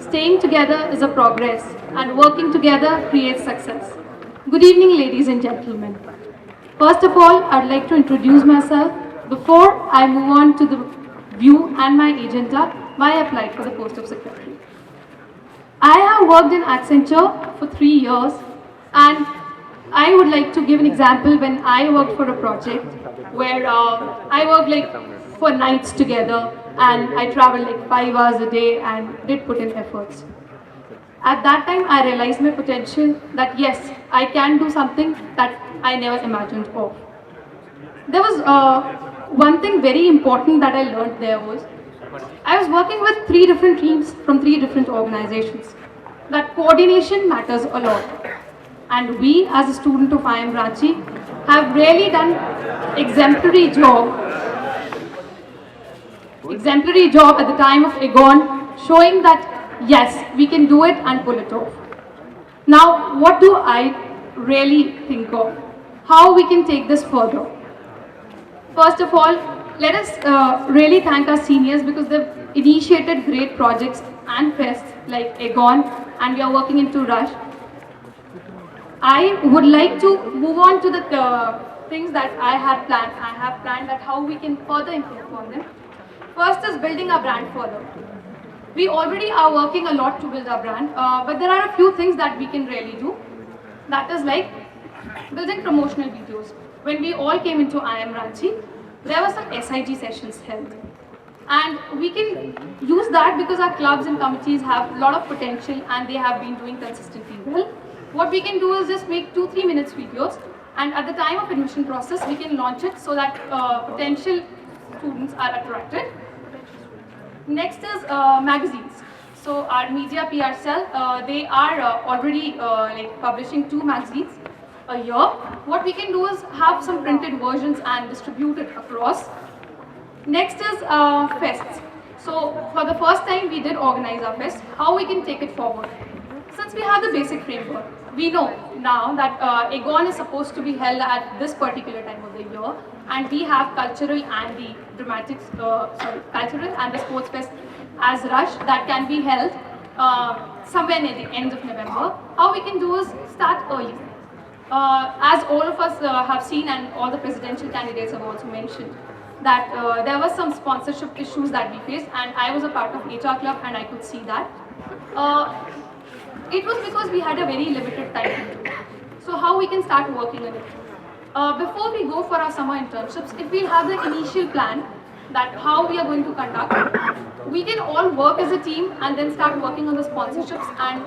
Staying together is a progress, and working together creates success. Good evening, ladies and gentlemen. First of all, I'd like to introduce myself before I move on to the view and my agenda why I applied for the post of secretary. I have worked in Accenture for 3 years, and I would like to give an example when I worked for a project where I worked like for nights together, and I traveled like 5 hours a day and did put in efforts. At that time, I realized my potential that yes, I can do something that I never imagined of. There was one thing very important that I learned there was I was working with three different teams from three different organizations. That coordination matters a lot. And we, as a student of IM Ranchi, have really done exemplary job, exemplary job at the time of Egon, showing that yes, we can do it and pull it off. Now, what do I really think of? How we can take this further? First of all, let us really thank our seniors because they've initiated great projects and fests like Egon, and we are working into Rush. I would like to move on to the things that I had planned. I have planned that how we can further improve on them. First is building our brand further. We already are working a lot to build our brand, but there are a few things that we can really do. That is like building promotional videos. When we all came into IM Ranchi, there were some SIG sessions held. And we can use that because our clubs and committees have a lot of potential and they have been doing consistently well. What we can do is just make 2-3 minutes videos, and at the time of admission process, we can launch it so that potential students are attracted. Next is magazines. So our media PR cell, they are already like publishing 2 magazines a year. What we can do is have some printed versions and distribute it across. Next is fests. So for the first time we did organize our fest. How we can take it forward? Since we have the basic framework, we know now that Egon is supposed to be held at this particular time of the year, and we have cultural and the cultural and the sports fest as Rush that can be held somewhere near the end of November. How we can do is start early. As all of us have seen, and all the presidential candidates have also mentioned, that there were some sponsorship issues that we faced, and I was a part of HR club and I could see that. It was because we had a very limited time to do. So how we can start working on it? Before we go for our summer internships, if we have the initial plan that how we are going to conduct, we can all work as a team and then start working on the sponsorships, and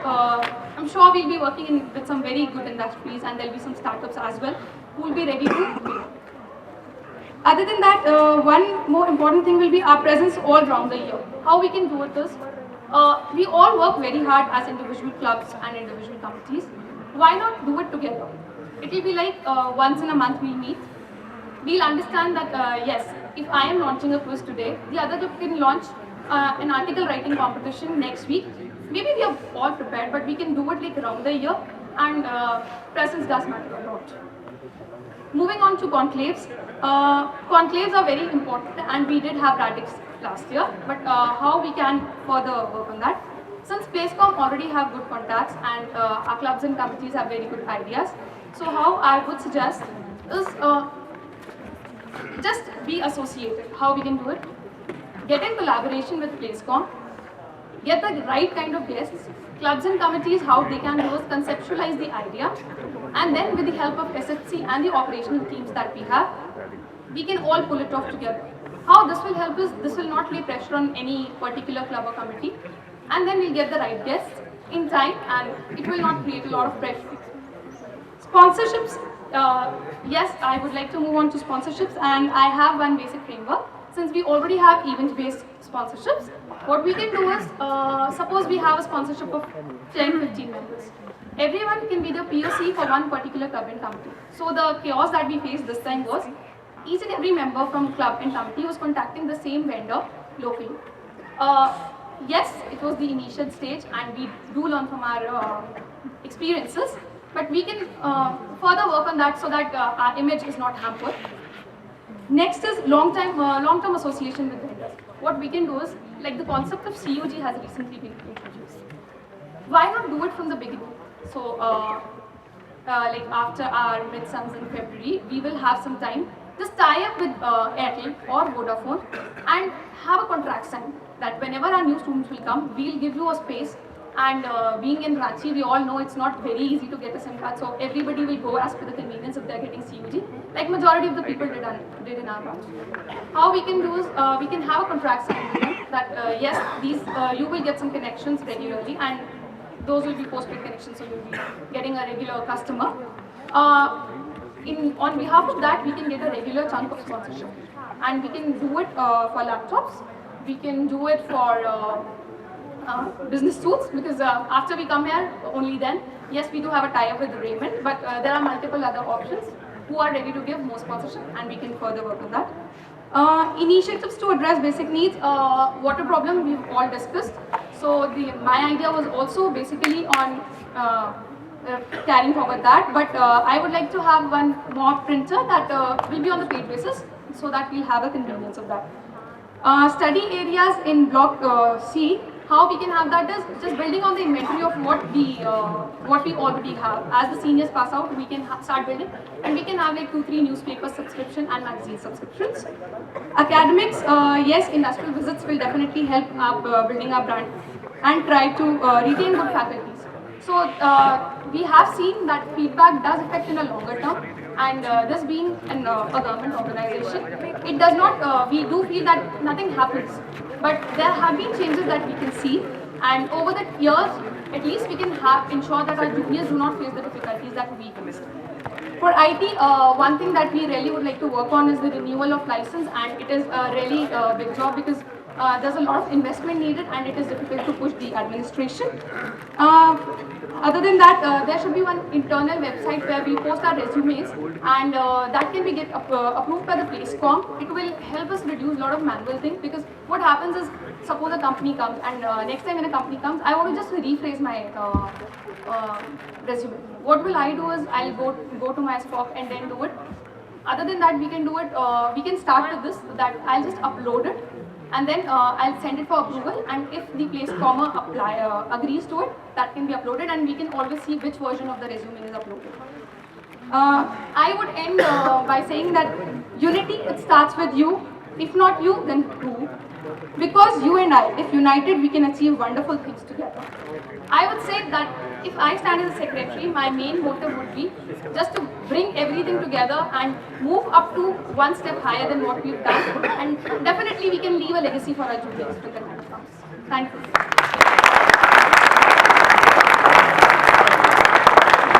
I'm sure we'll be working with some very good industries, and there'll be some startups as well who will be ready to. Other than that, one more important thing will be our presence all around the year. How we can do it is, we all work very hard as individual clubs and individual committees. Why not do it together? It will be like once in a month we'll meet. We'll understand that yes, if I am launching a quiz today, the other group can launch an article writing competition next week. Maybe we are all prepared, but we can do it like around the year, and presence does matter a lot. Moving on to conclaves. Conclaves are very important, and we did have Radix last year, but how we can further work on that? Since PlaceCom already have good contacts and our clubs and committees have very good ideas, so how I would suggest is just be associated. How we can do it? Get in collaboration with PlaceCom, get the right kind of guests. Clubs and committees, how they can do is conceptualize the idea, and then with the help of SHC and the operational teams that we have, we can all pull it off together. How this will help is, this will not lay pressure on any particular club or committee, and then we'll get the right guests in time, and it will not create a lot of pressure. Sponsorships, yes, I would like to move on to sponsorships, and I have one basic framework. Since we already have event-based sponsorships, what we can do is, suppose we have a sponsorship of 10-15 members. Everyone can be the POC for one particular club and committee. So the chaos that we faced this time was, each and every member from club and committee was contacting the same vendor locally. Yes, it was the initial stage, and we do learn from our experiences, but we can further work on that so that our image is not hampered. Next is long-term association with vendors. what we can do is, like the concept of CUG has recently been introduced. Why not do it from the beginning? So, like after our midterms in February, we will have some time. Just tie up with Airtel or Vodafone and have a contract signed that whenever our new students will come, we'll give you a space. And being in Ranchi, we all know it's not very easy to get a SIM card, so everybody will go as per the convenience if they're getting CUG, like majority of the people did in our branch. How we can do is, we can have a contract signed with them that yes, these you will get some connections regularly, and those will be postpaid connections, so you'll be getting a regular customer. On behalf of that, we can get a regular chunk of sponsorship, and we can do it for laptops. We can do it for business suits, because after we come here, only then, yes, we do have a tie-up with Raymond, but there are multiple other options who are ready to give more sponsorship, and we can further work on that. Initiatives to address basic needs. Water problem we've all discussed. So my idea was also basically on carrying forward that, but I would like to have one more printer that will be on the paid basis, so that we'll have a convenience of that. Study areas in block C. How we can have that is just building on the inventory of what we already have. As the seniors pass out, we can start building, and we can have like 2-3 newspaper subscription and magazine subscriptions. Academics, yes, industrial visits will definitely help up building our brand and try to retain good faculties. So we have seen that feedback does affect in a longer term, and this being a government organization, it does not, we do feel that nothing happens, but there have been changes that we can see, and over the years, at least we can ensure that our juniors do not face the difficulties that we faced. For IT, one thing that we really would like to work on is the renewal of license, and it is a really big job, because there's a lot of investment needed, and it is difficult to push the administration. Other than that, there should be one internal website where we post our resumes, and that can be approved by the PlaceCom. It will help us reduce a lot of manual things, because what happens is, suppose a company comes, and next time when a company comes, I want to just rephrase my resume. What will I do is, I'll go to my stock and then do it. Other than that, we can do it, we can start with this, that I'll just upload it, and then I'll send it for approval, and if the PlaceCom agrees to it, that can be uploaded, and we can always see which version of the resume is uploaded. I would end by saying that unity, it starts with you. If not you, then who? Because you and I, if united, we can achieve wonderful things together. I would say that if I stand as a secretary, my main motive would be just to bring everything together and move up to one step higher than what we've done, and definitely we can leave a legacy for our juniors when the time comes. Thank you.